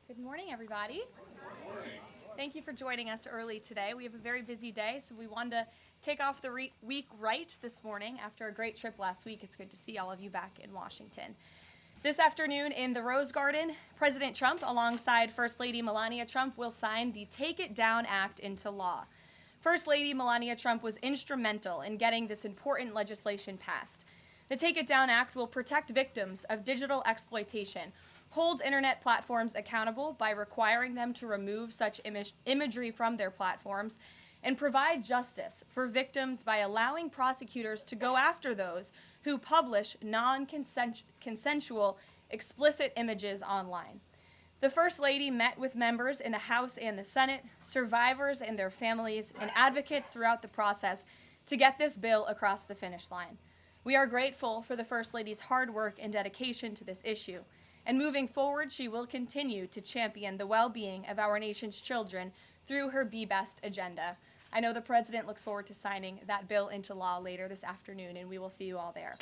Good morning, everybody. Thank you for joining us early today. We have a very busy day, so we wanted to kick off the week right this morning after a great trip last week. It's good to see all of you back in Washington. This afternoon in the Rose Garden, President Trump, alongside First Lady Melania Trump, will sign the Take It Down Act into law. First Lady Melania Trump was instrumental in getting this important legislation passed. The Take It Down Act will protect victims of digital exploitation, hold internet platforms accountable by requiring them to remove such imagery from their platforms, and provide justice for victims by allowing prosecutors to go after those who publish non-consensual explicit images online. The First Lady met with members in the House and the Senate, survivors and their families, and advocates throughout the process to get this bill across the finish line. We are grateful for the First Lady's hard work and dedication to this issue. And moving forward, she will continue to champion the well-being of our nation's children through her Be Best agenda. I know the President looks forward to signing that bill into law later this afternoon, and we will see you all there.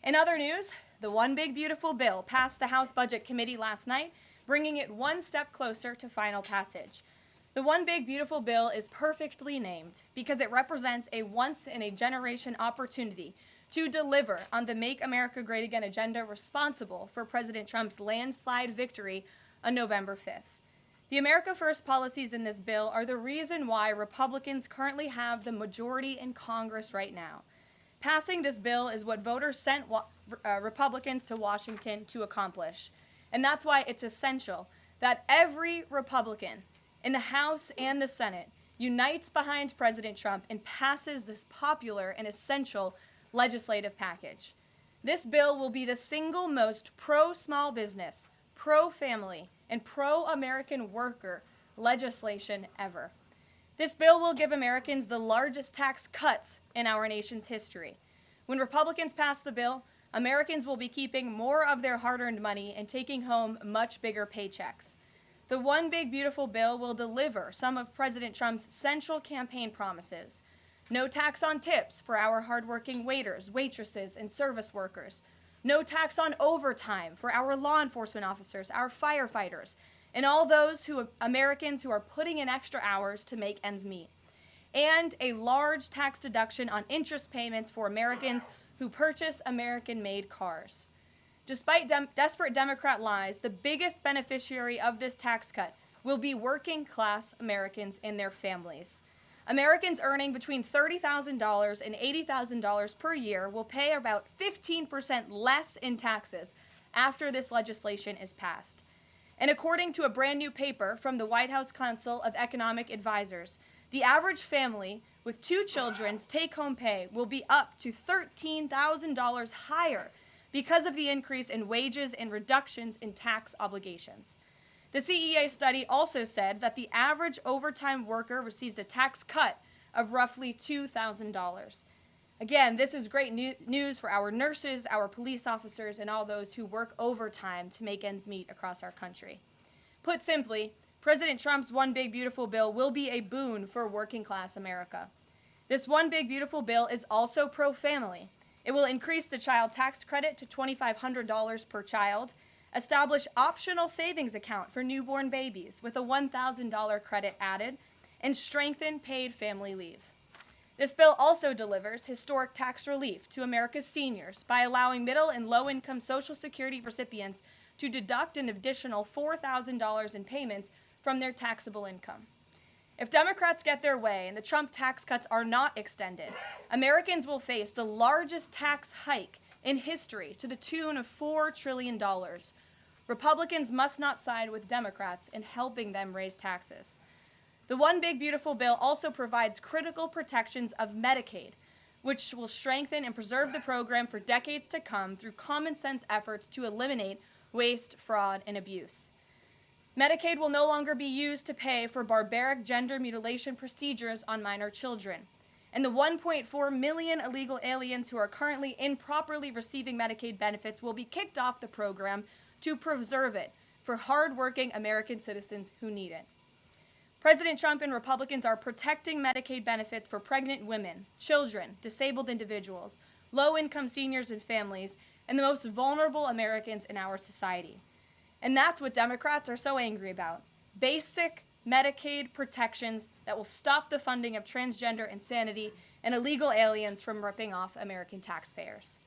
In other news, the One Big Beautiful Bill passed the House Budget Committee last night, bringing it one step closer to final passage. The One Big Beautiful Bill is perfectly named because it represents a once-in-a-generation opportunity to deliver on the Make America Great Again agenda responsible for President Trump's landslide victory on November 5th. The America First policies in this bill are the reason why Republicans currently have the majority in Congress right now. Passing this bill is what voters sent Republicans to Washington to accomplish. And that's why it's essential that every Republican in the House and the Senate unites behind President Trump and passes this popular and essential legislative package. This bill will be the single most pro-small business, pro-family, and pro-American worker legislation ever. This bill will give Americans the largest tax cuts in our nation's history. When Republicans pass the bill, Americans will be keeping more of their hard-earned money and taking home much bigger paychecks. The One Big Beautiful Bill will deliver some of President Trump's central campaign promises. No tax on tips for our hardworking waiters, waitresses, and service workers. No tax on overtime for our law enforcement officers, our firefighters, and all those Americans who are putting in extra hours to make ends meet. And a large tax deduction on interest payments for Americans who purchase American-made cars. Despite desperate Democrat lies, the biggest beneficiary of this tax cut will be working-class Americans and their families. Americans earning between $30,000 and $80,000 per year will pay about 15% less in taxes after this legislation is passed. And according to a brand new paper from the White House Council of Economic Advisors, the average family with 2 children's take-home pay will be up to $13,000 higher because of the increase in wages and reductions in tax obligations. The CEA study also said that the average overtime worker receives a tax cut of roughly $2,000. Again, this is great news for our nurses, our police officers, and all those who work overtime to make ends meet across our country. Put simply, President Trump's One Big Beautiful Bill will be a boon for working-class America. This One Big Beautiful Bill is also pro-family. It will increase the child tax credit to $2,500 per child, establish optional savings account for newborn babies with a $1,000 credit added, and strengthen paid family leave. This bill also delivers historic tax relief to America's seniors by allowing middle and low-income Social Security recipients to deduct an additional $4,000 in payments from their taxable income. If Democrats get their way and the Trump tax cuts are not extended, Americans will face the largest tax hike in history to the tune of $4 trillion. Republicans must not side with Democrats in helping them raise taxes. The One Big Beautiful Bill also provides critical protections of Medicaid, which will strengthen and preserve the program for decades to come through common sense efforts to eliminate waste, fraud, and abuse. Medicaid will no longer be used to pay for barbaric gender mutilation procedures on minor children. And the 1.4 million illegal aliens who are currently improperly receiving Medicaid benefits will be kicked off the program to preserve it for hardworking American citizens who need it. President Trump and Republicans are protecting Medicaid benefits for pregnant women, children, disabled individuals, low-income seniors and families, and the most vulnerable Americans in our society. And that's what Democrats are so angry about. Basic Medicaid protections that will stop the funding of transgender insanity and illegal aliens from ripping off American taxpayers.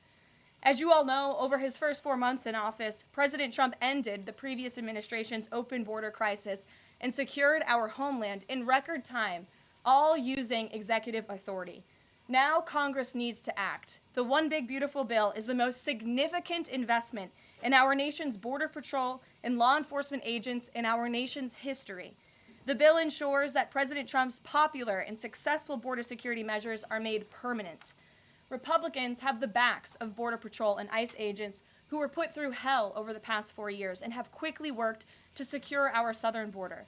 As you all know, over his first 4 months in office, President Trump ended the previous administration's open border crisis and secured our homeland in record time, all using executive authority. Now Congress needs to act. The One Big Beautiful Bill is the most significant investment in our nation's border patrol and law enforcement agents in our nation's history. The bill ensures that President Trump's popular and successful border security measures are made permanent. Republicans have the backs of Border Patrol and ICE agents who were put through hell over the past 4 years and have quickly worked to secure our southern border.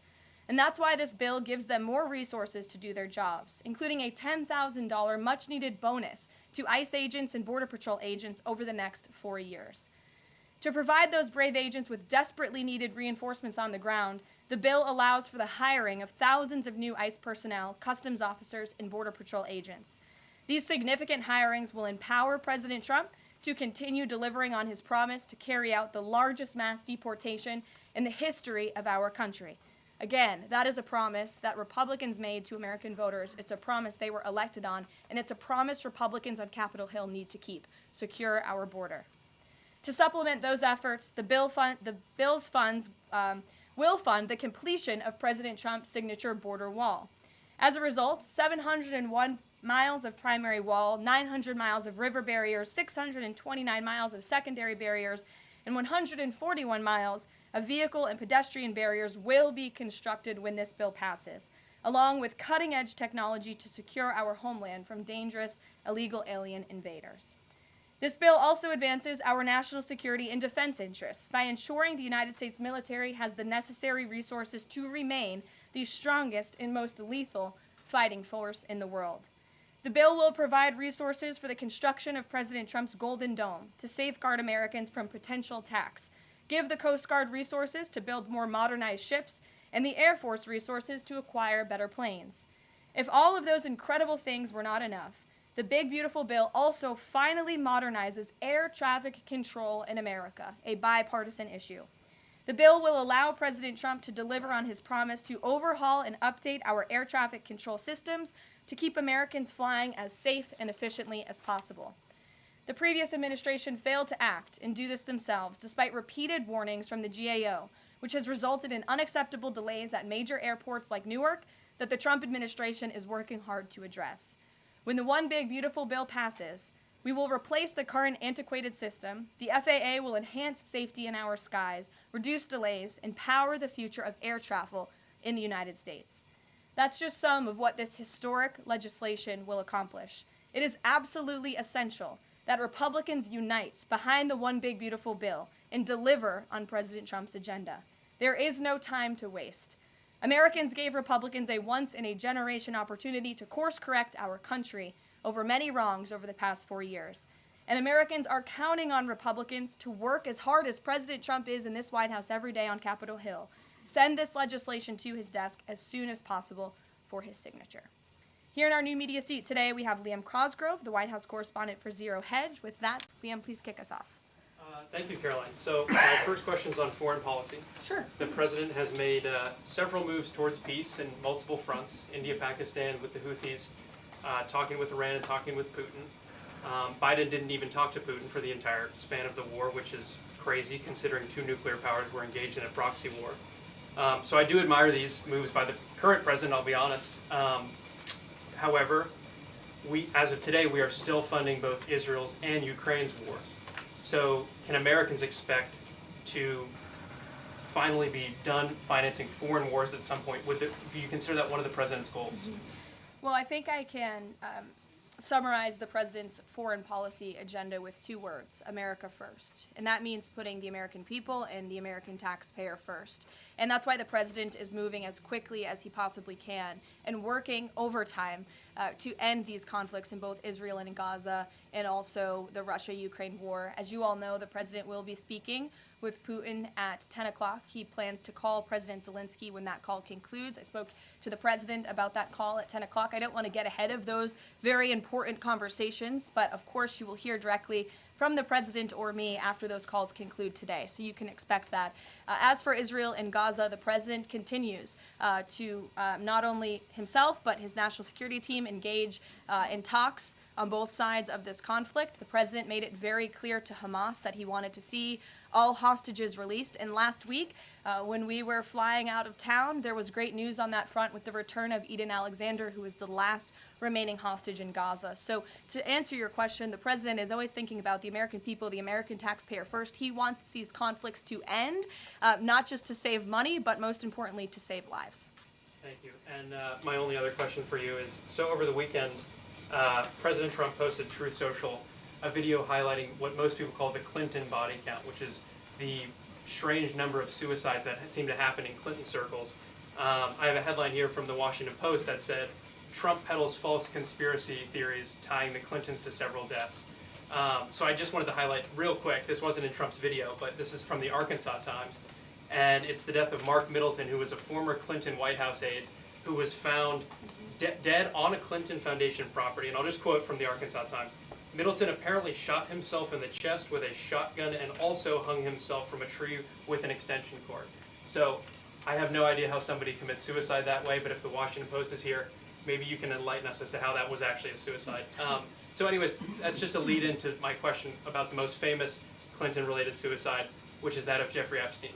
And that's why this bill gives them more resources to do their jobs, including a $10,000 much-needed bonus to ICE agents and Border Patrol agents over the next 4 years. To provide those brave agents with desperately needed reinforcements on the ground, the bill allows for the hiring of thousands of new ICE personnel, customs officers, and Border Patrol agents. These significant hirings will empower President Trump to continue delivering on his promise to carry out the largest mass deportation in the history of our country. Again, that is a promise that Republicans made to American voters. It's a promise they were elected on, and it's a promise Republicans on Capitol Hill need to keep: secure our border. To supplement those efforts, the bill's funds will fund the completion of President Trump's signature border wall. As a result, 701 miles of primary wall, 900 miles of river barriers, 629 miles of secondary barriers, and 141 miles of vehicle and pedestrian barriers will be constructed when this bill passes, along with cutting-edge technology to secure our homeland from dangerous illegal alien invaders. This bill also advances our national security and defense interests by ensuring the United States military has the necessary resources to remain the strongest and most lethal fighting force in the world. The bill will provide resources for the construction of President Trump's Golden Dome to safeguard Americans from potential attacks, give the Coast Guard resources to build more modernized ships, and the Air Force resources to acquire better planes. If all of those incredible things were not enough, the Big Beautiful Bill also finally modernizes air traffic control in America, a bipartisan issue. The bill will allow President Trump to deliver on his promise to overhaul and update our air traffic control systems to keep Americans flying as safe and efficiently as possible. The previous administration failed to act and do this themselves, despite repeated warnings from the GAO, which has resulted in unacceptable delays at major airports like Newark that the Trump administration is working hard to address. When the One Big Beautiful Bill passes, we will replace the current antiquated system, the FAA will enhance safety in our skies, reduce delays, and power the future of air travel in the United States. That's just some of what this historic legislation will accomplish. It is absolutely essential that Republicans unite behind the One Big Beautiful Bill and deliver on President Trump's agenda. There is no time to waste. Americans gave Republicans a once-in-a-generation opportunity to course-correct our country over many wrongs over the past 4 years. And Americans are counting on Republicans to work as hard as President Trump is in this White House every day on Capitol Hill. Send this legislation to his desk as soon as possible for his signature. Here in our new media seat today, we have Liam Cosgrove, the White House correspondent for Zero Hedge. With that, Liam, please kick us off. Thank you, Caroline. So my first question is on foreign policy. Sure. The president has made several moves towards peace in multiple fronts: India, Pakistan with the Houthis, talking with Iran and talking with Putin. Biden didn't even talk to Putin for the entire span of the war, which is crazy considering two nuclear powers were engaged in a proxy war. So I do admire these moves by the current president, I'll be honest. However, as of today, we are still funding both Israel's and Ukraine's wars. So can Americans expect to finally be done financing foreign wars at some point? Do you consider that one of the president's goals? Mm-hmm. Well, I think I can summarize the president's foreign policy agenda with 2 words: America first. And that means putting the American people and the American taxpayer first. And that's why the president is moving as quickly as he possibly can and working overtime to end these conflicts in both Israel and in Gaza, and also the Russia-Ukraine war. As you all know, the president will be speaking with Putin at 10 o'clock. He plans to call President Zelensky when that call concludes. I spoke to the president about that call at 10 o'clock. I don't want to get ahead of those very important conversations, but of course you will hear directly from the president or me after those calls conclude today. So you can expect that. As for Israel and Gaza, the president continues to not only himself but his national security team engage in talks on both sides of this conflict. The president made it very clear to Hamas that he wanted to see all hostages released. And last week, when we were flying out of town, there was great news on that front with the return of Eden Alexander, who is the last remaining hostage in Gaza. So to answer your question, the president is always thinking about the American people, the American taxpayer first. He wants these conflicts to end, not just to save money, but most importantly, to save lives. Thank you. And my only other question for you is, so over the weekend, President Trump posted Truth Social a video highlighting what most people call the Clinton body count, which is the strange number of suicides that seem to happen in Clinton circles. I have a headline here from the Washington Post that said, Trump peddles false conspiracy theories tying the Clintons to several deaths. So I just wanted to highlight real quick, this wasn't in Trump's video, but this is from the Arkansas Times, and it's the death of Mark Middleton, who was a former Clinton White House aide, who was found dead on a Clinton Foundation property. And I'll just quote from the Arkansas Times. Middleton apparently shot himself in the chest with a shotgun and also hung himself from a tree with an extension cord. So I have no idea how somebody commits suicide that way, but if the Washington Post is here, maybe you can enlighten us as to how that was actually a suicide. So anyways, that's just a lead into my question about the most famous Clinton-related suicide, which is that of Jeffrey Epstein.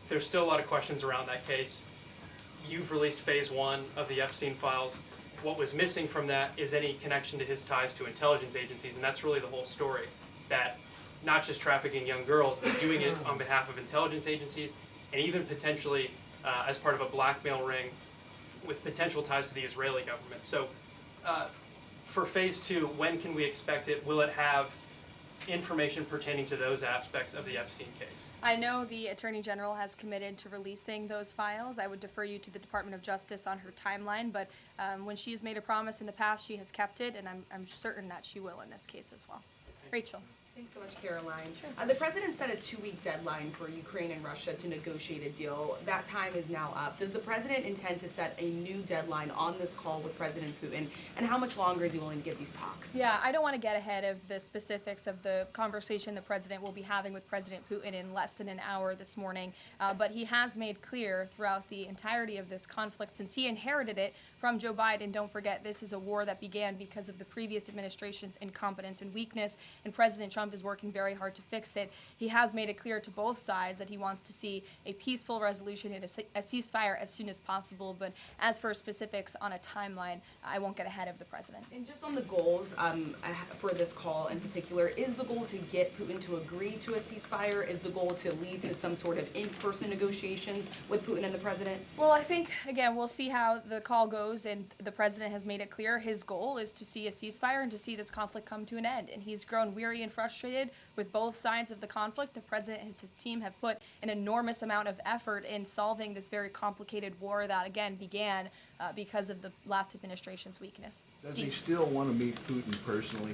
There's still a lot of questions around that case. You've released phase 1 of the Epstein files. What was missing from that is any connection to his ties to intelligence agencies, and that's really the whole story, that not just trafficking young girls, but doing it on behalf of intelligence agencies, and even potentially as part of a blackmail ring with potential ties to the Israeli government. So for phase 2, when can we expect it? Will it have information pertaining to those aspects of the Epstein case? I know the Attorney General has committed to releasing those files. I would defer you to the Department of Justice on her timeline, but when she has made a promise in the past, she has kept it, and I'm certain that she will in this case as well. Rachel. Thanks so much, Caroline. Sure. The president set a 2-week deadline for Ukraine and Russia to negotiate a deal. That time is now up. Does the president intend to set a new deadline on this call with President Putin? And how much longer is he willing to give these talks? Yeah, I don't want to get ahead of the specifics of the conversation the president will be having with President Putin in less than an hour this morning. But he has made clear throughout the entirety of this conflict, since he inherited it from Joe Biden. Don't forget, this is a war that began because of the previous administration's incompetence and weakness, and President Trump is working very hard to fix it. He has made it clear to both sides that he wants to see a peaceful resolution and a ceasefire as soon as possible. But as for specifics on a timeline, I won't get ahead of the president. And just on the goals for this call in particular, is the goal to get Putin to agree to a ceasefire? Is the goal to lead to some sort of in-person negotiations with Putin and the president? Well, I think, again, we'll see how the call goes, and the president has made it clear his goal is to see a ceasefire and to see this conflict come to an end. And he's grown weary and frustrated with both sides of the conflict. The president and his team have put an enormous amount of effort in solving this very complicated war that, again, began because of the last administration's weakness. Does he still want to meet Putin personally?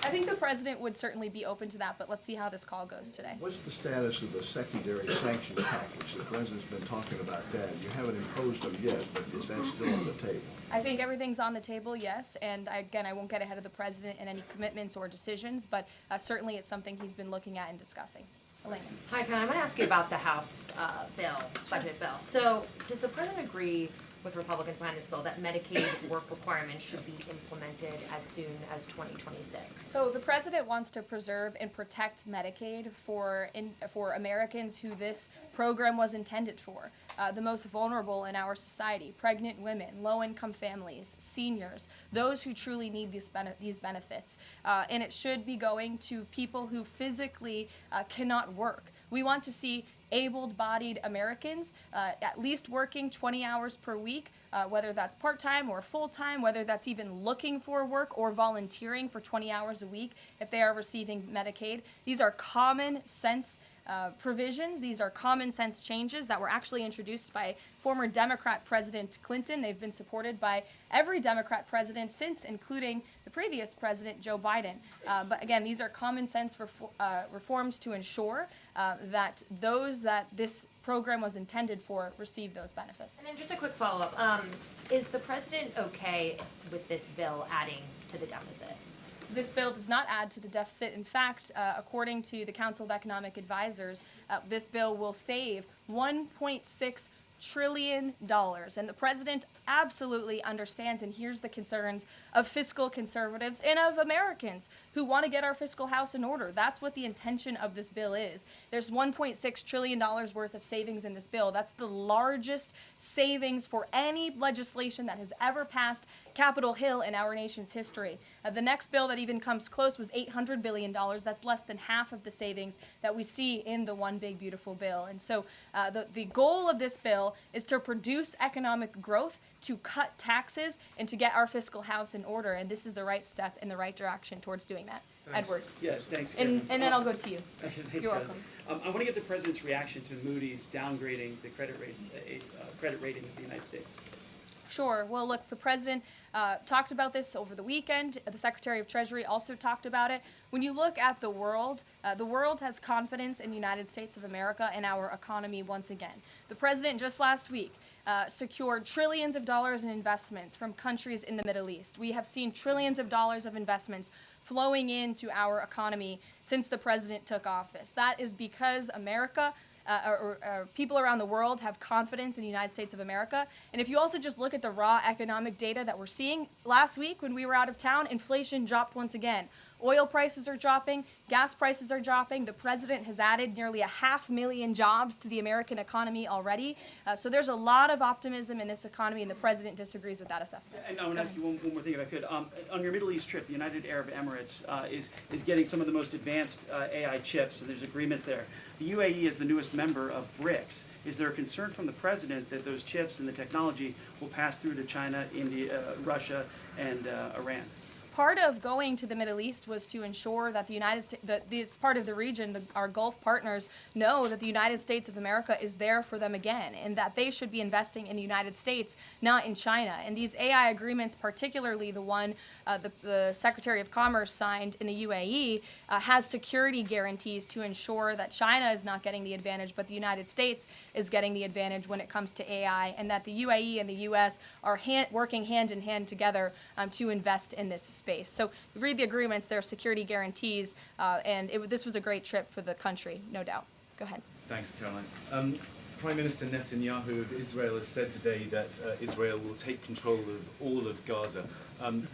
I think the president would certainly be open to that, but let's see how this call goes today. What's the status of the secondary sanctions package? The president's been talking about that. You haven't imposed them yet, but is that still on the table? I think everything's on the table, yes, and again, I won't get ahead of the president in any commitments or decisions, but certainly it's something he's been looking at and discussing. Elena. Hi, Ken. I want to ask you about the House budget bill. So does the president agree with Republicans behind this bill that Medicaid work requirements should be implemented as soon as 2026? So the president wants to preserve and protect Medicaid for Americans who this program was intended for, the most vulnerable in our society: pregnant women, low-income families, seniors, those who truly need these benefits. And it should be going to people who physically cannot work. We want to see able-bodied Americans at least working 20 hours per week, whether that's part-time or full-time, whether that's even looking for work or volunteering for 20 hours a week if they are receiving Medicaid. These are common sense provisions. These are common sense changes that were actually introduced by former Democrat President Clinton. They've been supported by every Democrat president since, including the previous president, Joe Biden. But again, these are common sense reforms to ensure that those that this program was intended for receive those benefits. And then just a quick follow-up. Is the president okay with this bill adding to the deficit? This bill does not add to the deficit. In fact, according to the Council of Economic Advisors, this bill will save $1.6 trillion. And the president absolutely understands and hears the concerns of fiscal conservatives and of Americans who want to get our fiscal house in order. That's what the intention of this bill is. There's $1.6 trillion worth of savings in this bill. That's the largest savings for any legislation that has ever passed Capitol Hill in our nation's history. The next bill that even comes close was $800 billion. That's less than half of the savings that we see in the One Big Beautiful Bill. And so the goal of this bill is to produce economic growth, to cut taxes, and to get our fiscal house in order. And this is the right step in the right direction towards doing that. Thanks. Edward. Yes, thanks. And then I'll go to you. Thanks, You're guys. welcome. I want to get the president's reaction to Moody's downgrading the credit rating of the United States. Sure. Well, look, the president talked about this over the weekend. The Secretary of Treasury also talked about it. When you look at the world has confidence in the United States of America and our economy once again. The president just last week secured trillions of dollars in investments from countries in the Middle East. We have seen trillions of dollars of investments flowing into our economy since the president took office. That is because America or people around the world have confidence in the United States of America. And if you also just look at the raw economic data that we're seeing, last week when we were out of town, inflation dropped once again. Oil prices are dropping, gas prices are dropping. The president has added nearly 500,000 jobs to the American economy already. So there's a lot of optimism in this economy, and the president disagrees with that assessment. And I want to ask you one more thing, if I could. On your Middle East trip, the United Arab Emirates is getting some of the most advanced AI chips, so there's agreements there. The UAE is the newest member of BRICS. Is there a concern from the president that those chips and the technology will pass through to China, India, Russia, and Iran? Part of going to the Middle East was to ensure that the United States, that this part of the region, our Gulf partners, know that the United States of America is there for them again, and that they should be investing in the United States, not in China. And these AI agreements, particularly the one the Secretary of Commerce signed in the UAE, has security guarantees to ensure that China is not getting the advantage, but the United States is getting the advantage when it comes to AI, and that the UAE and the U.S. are working hand in hand together to invest in this space. So read the agreements, there are security guarantees, and this was a great trip for the country, no doubt. Go ahead. Thanks, Caroline. Prime Minister Netanyahu of Israel has said today that Israel will take control of all of Gaza.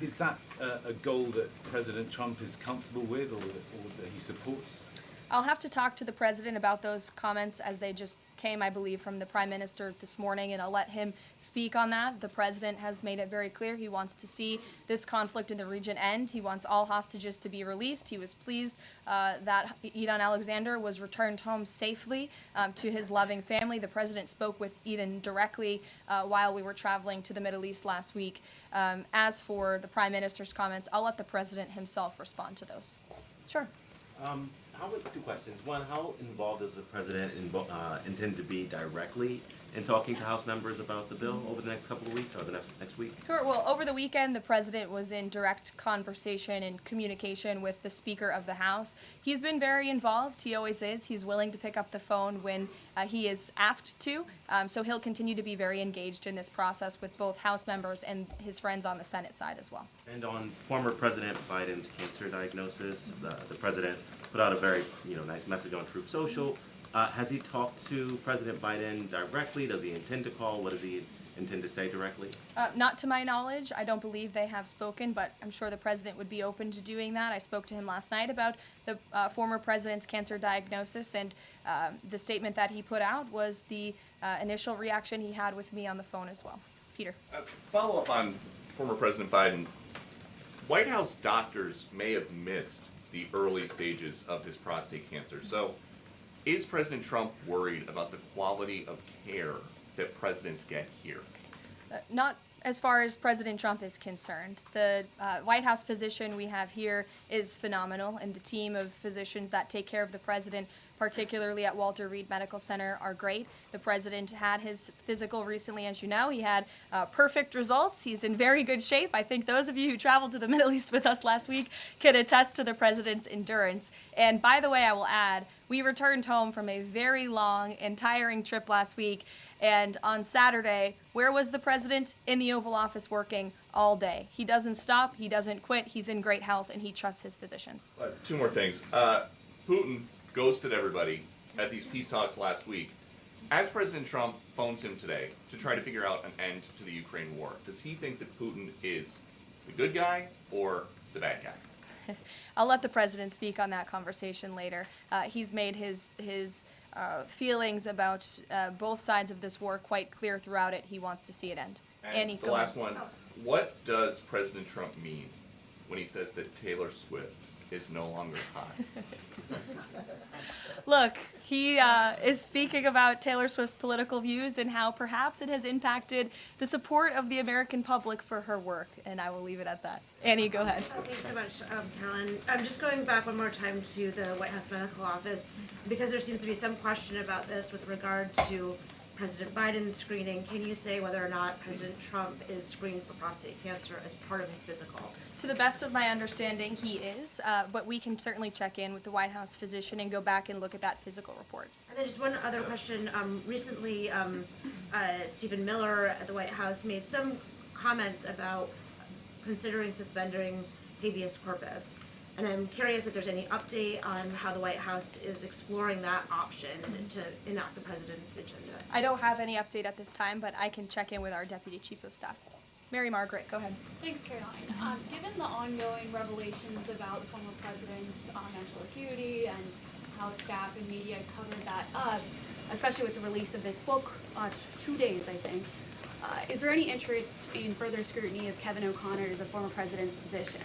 Is that a goal that President Trump is comfortable with or that he supports? I'll have to talk to the president about those comments as they just came, I believe, from the prime minister this morning, and I'll let him speak on that. The president has made it very clear he wants to see this conflict in the region end. He wants all hostages to be released. He was pleased that Eden Alexander was returned home safely to his loving family. The president spoke with Eden directly while we were traveling to the Middle East last week. As for the prime minister's comments, I'll let the president himself respond to those. Sure. Two questions. One, how involved does the president intend to be directly in talking to House members about the bill over the next couple of weeks or the next week? Sure. Well, over the weekend, the president was in direct conversation and communication with the Speaker of the House. He's been very involved. He always is. He's willing to pick up the phone when he is asked to. So he'll continue to be very engaged in this process with both House members and his friends on the Senate side as well. And on former President Biden's cancer diagnosis, the president put out a very nice message on Truth Social. Has he talked to President Biden directly? Does he intend to call? What does he intend to say directly? Not to my knowledge. I don't believe they have spoken, but I'm sure the president would be open to doing that. I spoke to him last night about the former president's cancer diagnosis, and the statement that he put out was the initial reaction he had with me on the phone as well. Peter. Follow up on former President Biden. White House doctors may have missed the early stages of his prostate cancer. So is President Trump worried about the quality of care that presidents get here? Not as far as President Trump is concerned. The White House physician we have here is phenomenal, and the team of physicians that take care of the president, particularly at Walter Reed Medical Center, are great. The president had his physical recently, as you know. He had perfect results. He's in very good shape. I think those of you who traveled to the Middle East with us last week can attest to the president's endurance. And by the way, I will add, we returned home from a very long and tiring trip last week, And on Saturday, where was the president? In the Oval Office working all day. He doesn't stop, he doesn't quit, he's in great health, and he trusts his physicians. Two more things. Putin ghosted everybody at these peace talks last week. As President Trump phones him today to try to figure out an end to the Ukraine war, does he think that Putin is the good guy or the bad guy? I'll let the president speak on that conversation later. He's made his feelings about both sides of this war quite clear throughout it. He wants to see it end. And Annie, the go last ahead. one, what does President Trump mean when he says that Taylor Swift is no longer hot? Look, he is speaking about Taylor Swift's political views and how perhaps it has impacted the support of the American public for her work, and I will leave it at that. Annie, go ahead. Thanks so much, Caroline. I'm just going back one more time to the White House Medical Office because there seems to be some question about this with regard to President Biden's screening. Can you say whether or not President Trump is screened for prostate cancer as part of his physical? To the best of my understanding, he is, but we can certainly check in with the White House physician and go back and look at that physical report. And then just one other question. Recently, Stephen Miller at the White House made some comments about considering suspending habeas corpus. And I'm curious if there's any update on how the White House is exploring that option to enact the president's agenda. I don't have any update at this time, but I can check in with our Deputy Chief of Staff. Mary Margaret, go ahead. Thanks, Caroline. Given the ongoing revelations about the former president's mental acuity and how staff and media covered that up, especially with the release of this book, 2 days, I think, is there any interest in further scrutiny of Kevin O'Connor, the former president's physician?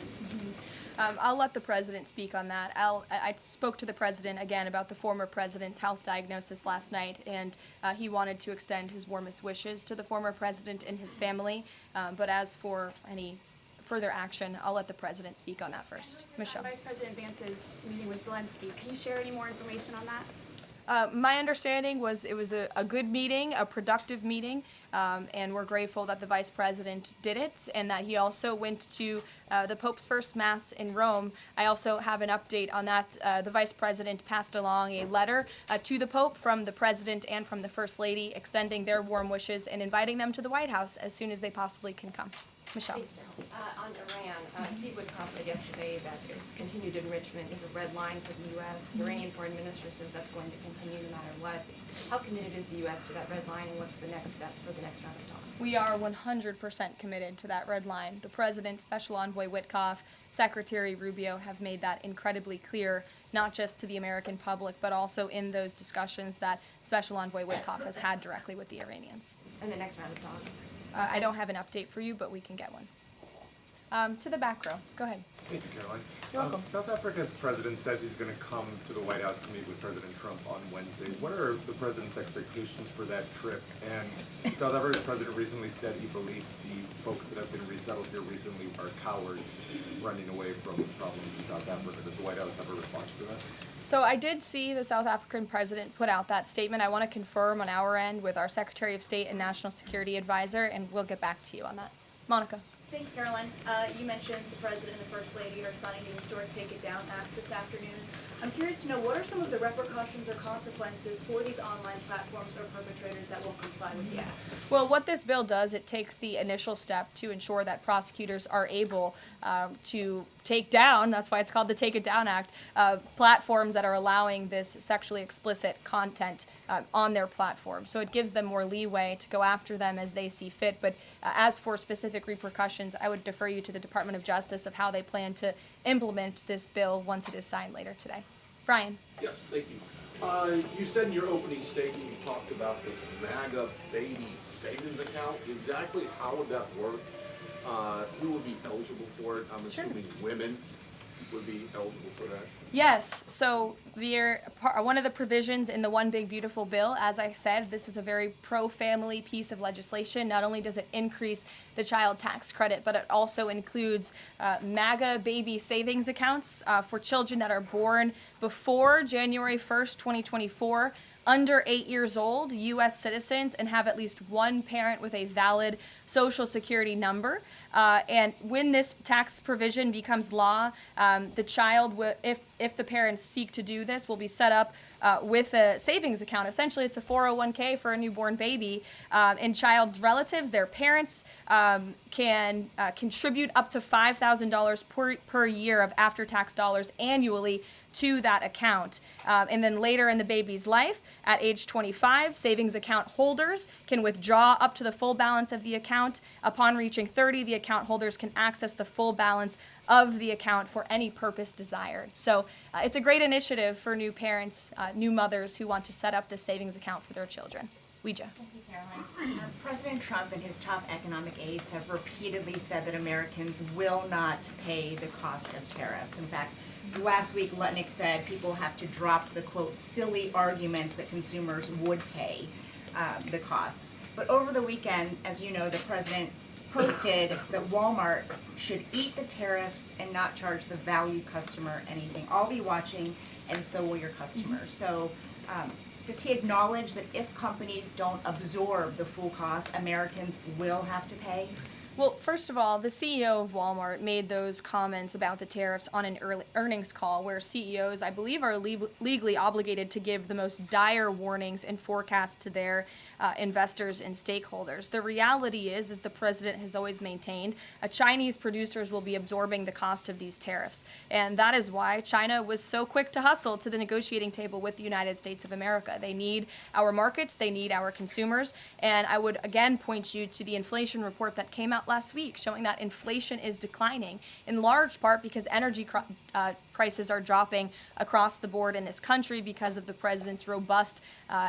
I'll let the president speak on that. I spoke to the president again about the former president's health diagnosis last night, and he wanted to extend his warmest wishes to the former president and his family. But as for any further action, I'll let the president speak on that first. Michelle. Vice President Vance's meeting with Zelensky. Can you share any more information on that? My understanding was it was a good meeting, a productive meeting, and we're grateful that the Vice President did it and that he also went to the Pope's first Mass in Rome. I also have an update on that. The Vice President passed along a letter to the Pope from the President and from the First Lady extending their warm wishes and inviting them to the White House as soon as they possibly can come. Michelle. On Iran, Steve Witkoff said yesterday that continued enrichment is a red line for the U.S. The Iranian foreign minister says that's going to continue no matter what. How committed is the U.S. to that red line, and what's the next step for the next round of talks? We are 100% committed to that red line. The President, Special Envoy Witkoff, Secretary Rubio have made that incredibly clear, not just to the American public, but also in those discussions that Special Envoy Witkoff has had directly with the Iranians. And the next round of talks? I don't have an update for you, but we can get one. To the back row. Go ahead. Thank you, Caroline. You're welcome. South Africa's president says he's going to come to the White House to meet with President Trump on Wednesday. What are the president's expectations for that trip? And South Africa's president recently said he believes the folks that have been resettled here recently are cowards running away from problems in South Africa. Does the White House have a response to that? So I did see the South African president put out that statement. I want to confirm on our end with our Secretary of State and National Security Advisor, and we'll get back to you on that. Monica. Thanks, Caroline. You mentioned the President and the First Lady are signing the historic Take It Down Act this afternoon. I'm curious to know, what are some of the repercussions or consequences for these online platforms or perpetrators that won't comply with the act? Well, what this bill does, it takes the initial step to ensure that prosecutors are able to take down, that's why it's called the Take It Down Act, platforms that are allowing this sexually explicit content on their platform. So it gives them more leeway to go after them as they see fit. But as for specific repercussions, I would defer you to the Department of Justice of how they plan to implement this bill once it is signed later today. Brian. Yes, thank you. You said in your opening statement you talked about this MAGA baby savings account. Exactly how would that work? Who would be eligible for it? I'm assuming women would be eligible for that. Yes, so one of the provisions in the One Big Beautiful Bill, as I said, this is a very pro-family piece of legislation. Not only does it increase the child tax credit, but it also includes MAGA baby savings accounts for children that are born before January 1st, 2024. under 8 years old, U.S. citizens, and have at least one parent with a valid Social Security number. And when this tax provision becomes law, the child, if the parents seek to do this, will be set up with a savings account. Essentially, it's a 401k for a newborn baby. And child's relatives, their parents, can contribute up to $5,000 per year of after-tax dollars annually to that account. And then later in the baby's life, at age 25, savings account holders can withdraw up to the full balance of the account. Upon reaching 30, the account holders can access the full balance of the account for any purpose desired. So it's a great initiative for new parents, new mothers who want to set up this savings account for their children. Ouija. Thank you, Caroline. President Trump and his top economic aides have repeatedly said that Americans will not pay the cost of tariffs. In fact, last week, Lutnick said people have to drop the, quote, silly arguments that consumers would pay the cost. But over the weekend, as you know, the president posted that Walmart should eat the tariffs and not charge the value customer anything. I'll be watching, and so will your customers. So does he acknowledge that if companies don't absorb the full cost, Americans will have to pay? Well, first of all, the CEO of Walmart made those comments about the tariffs on an earnings call where CEOs, I believe, are legally obligated to give the most dire warnings and forecasts to their investors and stakeholders. The reality is, as the president has always maintained, Chinese producers will be absorbing the cost of these tariffs. And that is why China was so quick to hustle to the negotiating table with the United States of America. They need our markets, they need our consumers, and I would again point you to the inflation report that came out last week showing that inflation is declining in large part because energy prices are dropping across the board in this country because of the president's robust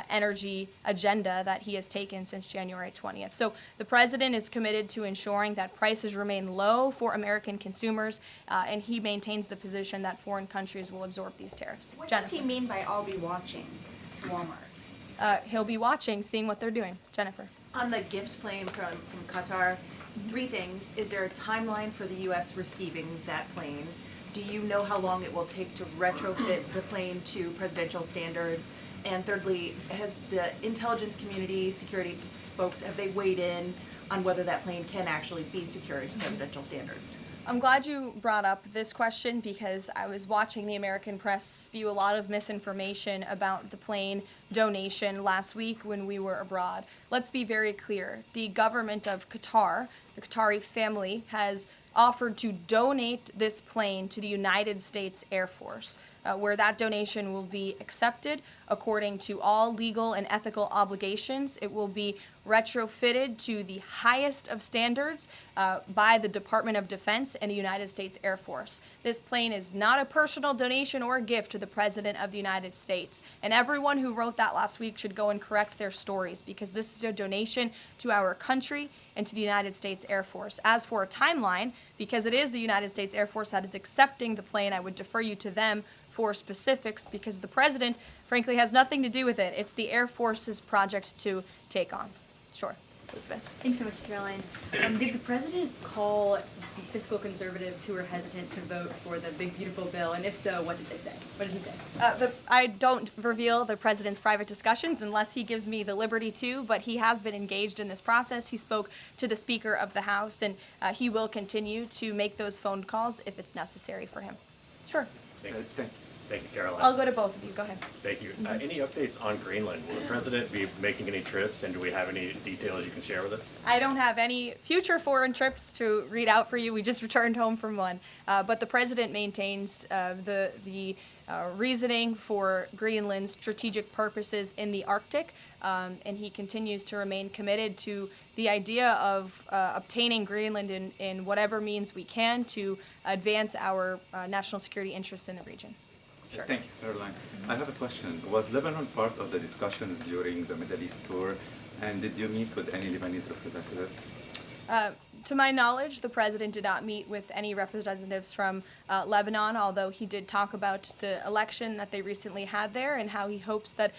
energy agenda that he has taken since January 20th. So the president is committed to ensuring that prices remain low for American consumers, and he maintains the position that foreign countries will absorb these tariffs. What does he mean by "I'll be watching" to Walmart? He'll be watching, seeing what they're doing. Jennifer. On the gift plane from Qatar, 3 things. Is there a timeline for the U.S. receiving that plane? Do you know how long it will take to retrofit the plane to presidential standards? And thirdly, has the intelligence community, security folks, have they weighed in on whether that plane can actually be secured to presidential standards? I'm glad you brought up this question because I was watching the American press spew a lot of misinformation about the plane donation last week when we were abroad. Let's be very clear. The government of Qatar, the Qatari family, has offered to donate this plane to the United States Air Force, where that donation will be accepted according to all legal and ethical obligations. It will be retrofitted to the highest of standards by the Department of Defense and the United States Air Force. This plane is not a personal donation or a gift to the President of the United States. And everyone who wrote that last week should go and correct their stories because this is a donation to our country and to the United States Air Force. As for a timeline, because it is the United States Air Force that is accepting the plane, I would defer you to them for specifics because the President, frankly, has nothing to do with it. It's the Air Force's project to take on. Sure. Elizabeth. Thanks so much, Caroline. Did the president call fiscal conservatives who were hesitant to vote for the big, beautiful bill? And if so, what did they say? What did he say? I don't reveal the president's private discussions unless he gives me the liberty to, but he has been engaged in this process. He spoke to the Speaker of the House, and he will continue to make those phone calls if it's necessary for him. Sure. Thank you, Caroline. I'll go to both of you. Go ahead. Thank you. Any updates on Greenland? Will the president be making any trips, and do we have any details you can share with us? I don't have any future foreign trips to read out for you. We just returned home from one. But the president maintains the reasoning for Greenland's strategic purposes in the Arctic, and he continues to remain committed to the idea of obtaining Greenland in whatever means we can to advance our national security interests in the region. Sure. Thank you, Caroline. I have a question. Was Lebanon part of the discussions during the Middle East tour, and did you meet with any Lebanese representatives? To my knowledge, the president did not meet with any representatives from Lebanon, although he did talk about the election that they recently had there and how he hopes that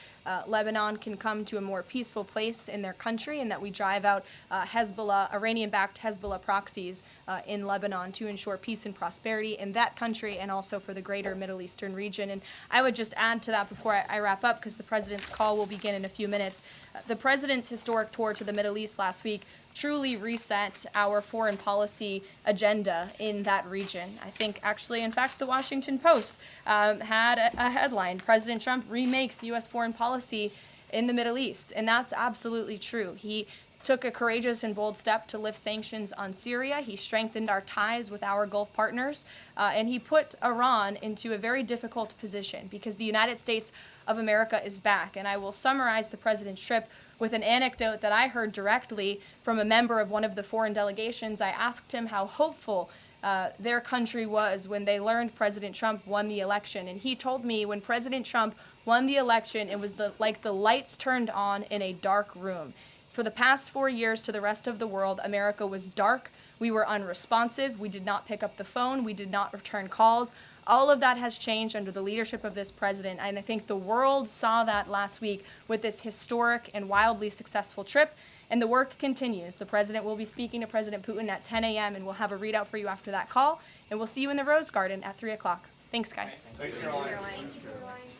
Lebanon can come to a more peaceful place in their country and that we drive out Hezbollah, Iranian-backed Hezbollah proxies in Lebanon to ensure peace and prosperity in that country and also for the greater Middle Eastern region. And I would just add to that before I wrap up, because the president's call will begin in a few minutes. The president's historic tour to the Middle East last week truly reset our foreign policy agenda in that region. I think actually, in fact, the Washington Post had a headline, President Trump remakes U.S. foreign policy in the Middle East. And that's absolutely true. He took a courageous and bold step to lift sanctions on Syria. He strengthened our ties with our Gulf partners, and he put Iran into a very difficult position because the United States of America is back. And I will summarize the president's trip with an anecdote that I heard directly from a member of one of the foreign delegations. I asked him how hopeful their country was when they learned President Trump won the election. And he told me when President Trump won the election, it was like the lights turned on in a dark room. For the past 4 years to the rest of the world, America was dark. We were unresponsive. We did not pick up the phone. We did not return calls. All of that has changed under the leadership of this president, and I think the world saw that last week with this historic and wildly successful trip, and the work continues. The president will be speaking to President Putin at 10 a.m., and we'll have a readout for you after that call, and we'll see you in the Rose Garden at 3 o'clock. Thanks, guys. Thanks, Karoline. Thank you, Karoline.